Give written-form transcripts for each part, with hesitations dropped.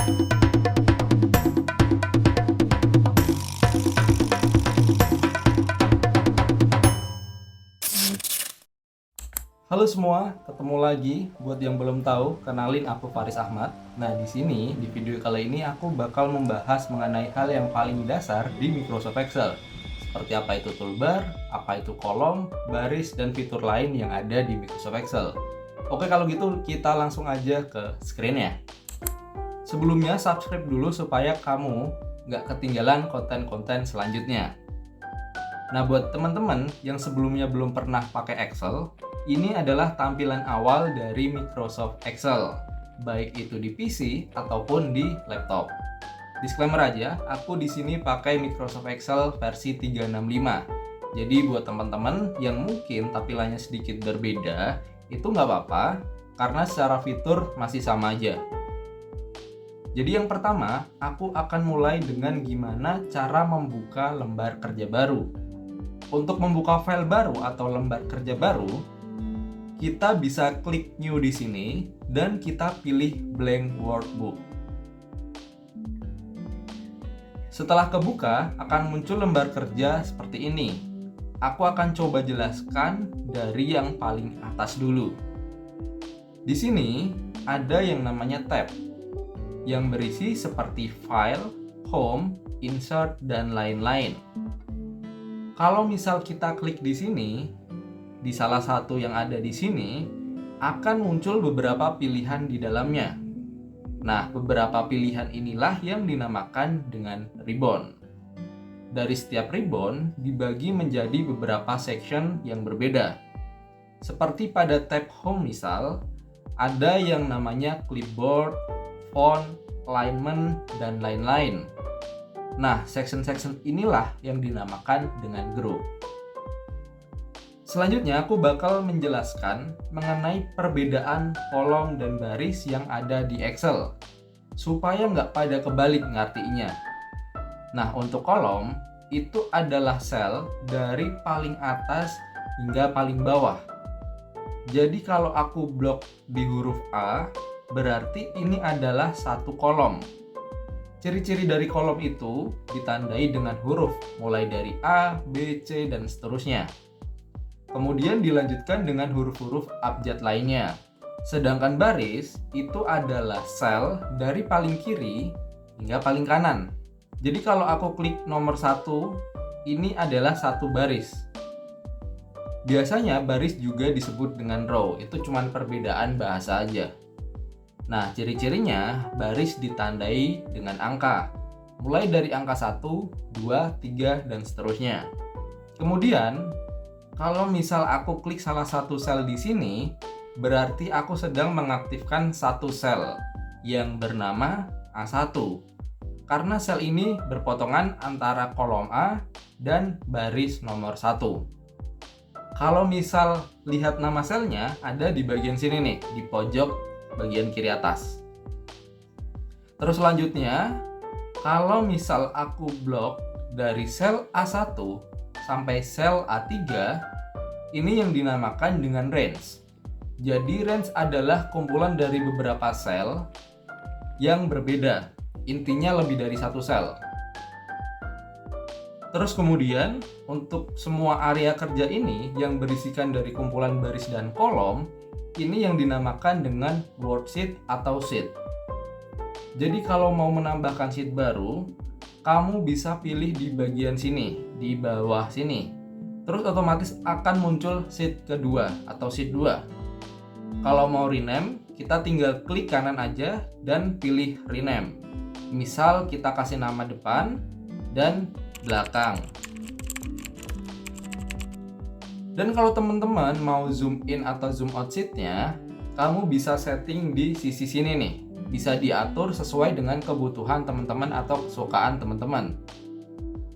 Halo semua, ketemu lagi. Buat yang belum tahu, kenalin aku Faris Ahmad. Nah, di sini di video kali ini aku bakal membahas mengenai hal yang paling dasar di Microsoft Excel. Seperti apa itu toolbar, apa itu kolom, baris, dan fitur lain yang ada di Microsoft Excel. Oke, kalau gitu kita langsung aja ke screen-nya. Sebelumnya subscribe dulu supaya kamu nggak ketinggalan konten-konten selanjutnya. Nah, buat teman-teman yang sebelumnya belum pernah pakai Excel, ini adalah tampilan awal dari Microsoft Excel, baik itu di PC ataupun di laptop. Disclaimer aja, aku di sini pakai Microsoft Excel versi 365. Jadi buat teman-teman yang mungkin tampilannya sedikit berbeda, itu nggak apa-apa, karena secara fitur masih sama aja. Jadi yang pertama, aku akan mulai dengan gimana cara membuka lembar kerja baru. Untuk membuka file baru atau lembar kerja baru, kita bisa klik New di sini dan kita pilih Blank Workbook. Setelah kebuka, akan muncul lembar kerja seperti ini. Aku akan coba jelaskan dari yang paling atas dulu. Di sini ada yang namanya tab, yang berisi seperti File, Home, Insert, dan lain-lain. Kalau misal kita klik di sini, di salah satu yang ada di sini, akan muncul beberapa pilihan di dalamnya. Nah, beberapa pilihan inilah yang dinamakan dengan ribbon. Dari setiap ribbon dibagi menjadi beberapa section yang berbeda. Seperti pada tab Home misal, ada yang namanya clipboard, font, alignment, dan lain-lain. Nah, section-section inilah yang dinamakan dengan group. Selanjutnya, aku bakal menjelaskan mengenai perbedaan kolom dan baris yang ada di Excel, supaya nggak pada kebalik ngartinya. Nah, untuk kolom, itu adalah sel dari paling atas hingga paling bawah. Jadi kalau aku blok di huruf A, berarti ini adalah satu kolom. Ciri-ciri dari kolom itu ditandai dengan huruf, mulai dari A, B, C, dan seterusnya. Kemudian dilanjutkan dengan huruf-huruf abjad lainnya. Sedangkan baris itu adalah sel dari paling kiri hingga paling kanan. Jadi kalau aku klik nomor 1, ini adalah satu baris. Biasanya baris juga disebut dengan row, itu cuma perbedaan bahasa aja. Nah, ciri-cirinya baris ditandai dengan angka, mulai dari angka 1, 2, 3, dan seterusnya. Kemudian, kalau misal aku klik salah satu sel di sini, berarti aku sedang mengaktifkan satu sel yang bernama A1. Karena sel ini berpotongan antara kolom A dan baris nomor 1. Kalau misal lihat nama selnya, ada di bagian sini nih, di pojok bagian kiri atas. Terus selanjutnya, kalau misal aku blok dari sel A1 sampai sel A3, ini yang dinamakan dengan range. Jadi range adalah kumpulan dari beberapa sel yang berbeda. Intinya lebih dari satu sel. Terus kemudian, untuk semua area kerja ini yang berisikan dari kumpulan baris dan kolom, ini yang dinamakan dengan worksheet atau sheet. Jadi kalau mau menambahkan sheet baru, kamu bisa pilih di bagian sini, di bawah sini. Terus otomatis akan muncul sheet kedua atau sheet 2. Kalau mau rename, kita tinggal klik kanan aja dan pilih rename. Misal kita kasih nama depan dan belakang. Dan kalau teman-teman mau zoom in atau zoom out sheet-nya, kamu bisa setting di sisi sini nih. Bisa diatur sesuai dengan kebutuhan teman-teman atau kesukaan teman-teman.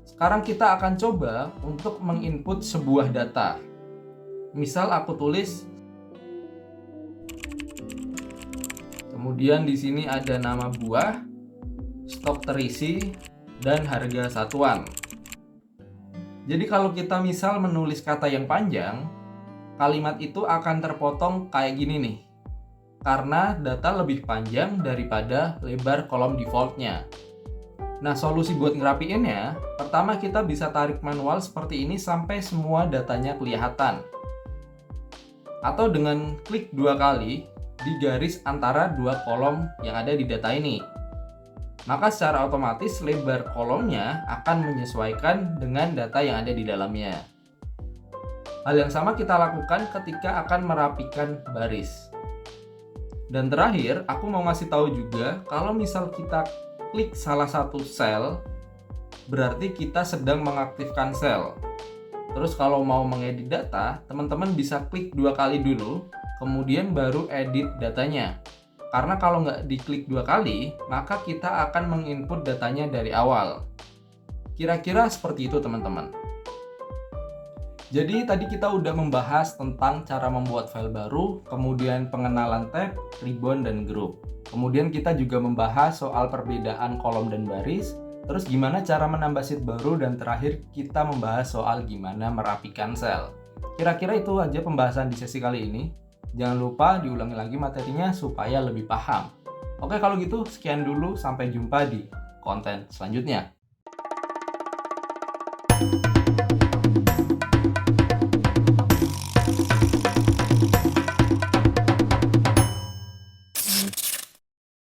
Sekarang kita akan coba untuk menginput sebuah data. Misal aku tulis, kemudian di sini ada nama buah, stok terisi, dan harga satuan. Jadi kalau kita misal menulis kata yang panjang, kalimat itu akan terpotong kayak gini nih. karena data lebih panjang daripada lebar kolom defaultnya. Nah, solusi buat ngerapiinnya, pertama kita bisa tarik manual seperti ini sampai semua datanya kelihatan. Atau dengan klik 2 kali di garis antara 2 kolom yang ada di data ini. Maka secara otomatis lebar kolomnya akan menyesuaikan dengan data yang ada di dalamnya. Hal yang sama kita lakukan ketika akan merapikan baris. Dan terakhir, aku mau ngasih tahu juga kalau misal kita klik salah satu sel, berarti kita sedang mengaktifkan sel. Terus kalau mau mengedit data, teman-teman bisa klik 2 kali dulu, kemudian baru edit datanya. Karena kalau nggak diklik 2 kali, maka kita akan menginput datanya dari awal. Kira-kira seperti itu teman-teman. Jadi tadi kita udah membahas tentang cara membuat file baru, kemudian pengenalan tab, ribbon, dan group. Kemudian kita juga membahas soal perbedaan kolom dan baris, terus gimana cara menambah sheet baru, dan terakhir kita membahas soal gimana merapikan sel. Kira-kira itu aja pembahasan di sesi kali ini. Jangan lupa diulangi lagi materinya supaya lebih paham. Oke, kalau gitu sekian dulu, sampai jumpa di konten selanjutnya.